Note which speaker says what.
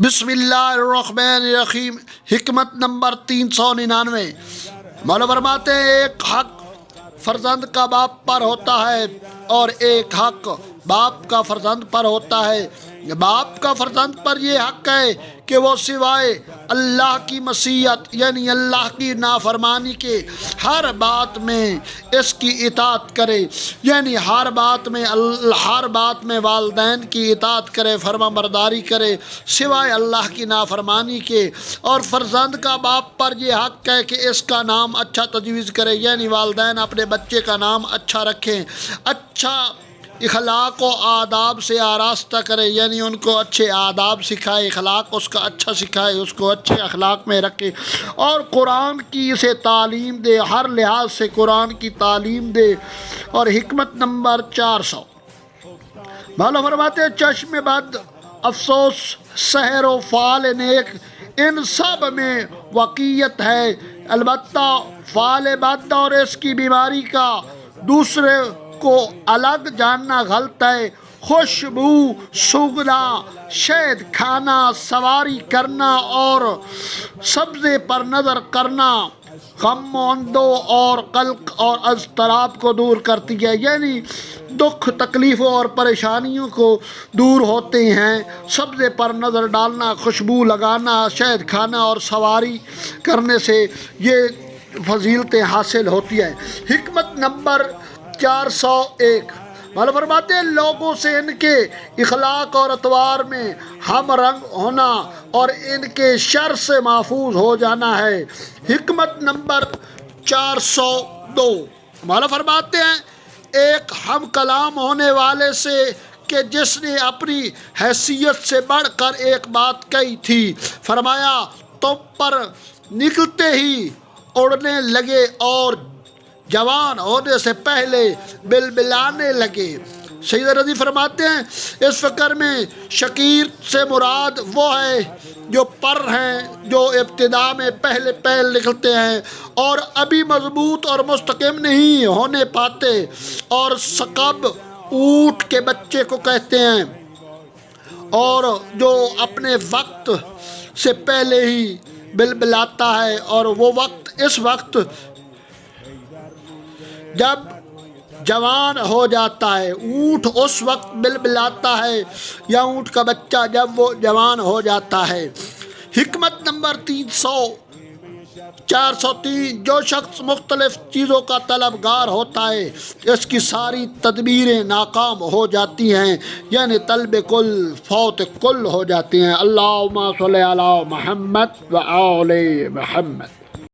Speaker 1: بسم اللہ الرحمن الرحیم۔ حکمت نمبر 399۔ مولا فرماتے ہیں ایک حق فرزند کا باپ پر ہوتا ہے اور ایک حق باپ کا فرزند پر ہوتا ہے۔ باپ کا فرزند پر یہ حق ہے کہ وہ سوائے اللہ کی معصیت یعنی اللہ کی نافرمانی کے ہر بات میں اس کی اطاعت کرے، یعنی ہر بات میں والدین کی اطاعت کرے، فرما برداری کرے سوائے اللہ کی نافرمانی کے۔ اور فرزند کا باپ پر یہ حق ہے کہ اس کا نام اچھا تجویز کرے، یعنی والدین اپنے بچے کا نام اچھا رکھیں، اچھا اخلاق و آداب سے آراستہ کرے، یعنی ان کو اچھے آداب سکھائے، اخلاق اس کا اچھا سکھائے، اس کو اچھے اخلاق میں رکھے اور قرآن کی اسے تعلیم دے، ہر لحاظ سے قرآن کی تعلیم دے۔ اور حکمت نمبر 400۔ مولا فرماتے چشم بد، افسوس، سحر و فعال نیک، ان سب میں واقعیت ہے، البتہ فعال بد اور اس کی بیماری کا دوسرے کو الگ جاننا غلط ہے۔ خوشبو سونگھنا، شہد کھانا، سواری کرنا اور سبزے پر نظر کرنا غم و اندو اور قلق اور اضطراب کو دور کرتی ہے، یعنی دکھ تکلیفوں اور پریشانیوں کو دور ہوتے ہیں۔ سبزے پر نظر ڈالنا، خوشبو لگانا، شہد کھانا اور سواری کرنے سے یہ فضیلتیں حاصل ہوتی ہیں۔ حکمت نمبر 401۔ مولا فرماتے ہیں لوگوں سے ان کے اخلاق اور اطوار میں ہم رنگ ہونا اور ان کے شر سے محفوظ ہو جانا ہے۔ حکمت نمبر 402۔ مولا فرماتے ہیں ایک ہم کلام ہونے والے سے کہ جس نے اپنی حیثیت سے بڑھ کر ایک بات کہی تھی، فرمایا تم پر نکلتے ہی اڑنے لگے اور جوان ہونے سے پہلے بلبلانے لگے۔ سید رضی فرماتے ہیں اس فقر میں شکیر سے مراد وہ ہے جو پر ہیں، جو ابتدا میں پہلے پہل نکلتے ہیں اور ابھی مضبوط اور مستحکم نہیں ہونے پاتے، اور سقب اونٹ کے بچے کو کہتے ہیں، اور جو اپنے وقت سے پہلے ہی بلبلاتا ہے، اور وہ وقت اس وقت جب جوان ہو جاتا ہے۔ اونٹ اس وقت بلبلاتا ہے یا اونٹ کا بچہ جب وہ جوان ہو جاتا ہے۔ حکمت نمبر 403۔ جو شخص مختلف چیزوں کا طلبگار ہوتا ہے اس کی ساری تدبیریں ناکام ہو جاتی ہیں، یعنی طلب کل فوت کل ہو جاتی ہیں۔ اللہم صلی علی محمد و آل محمد۔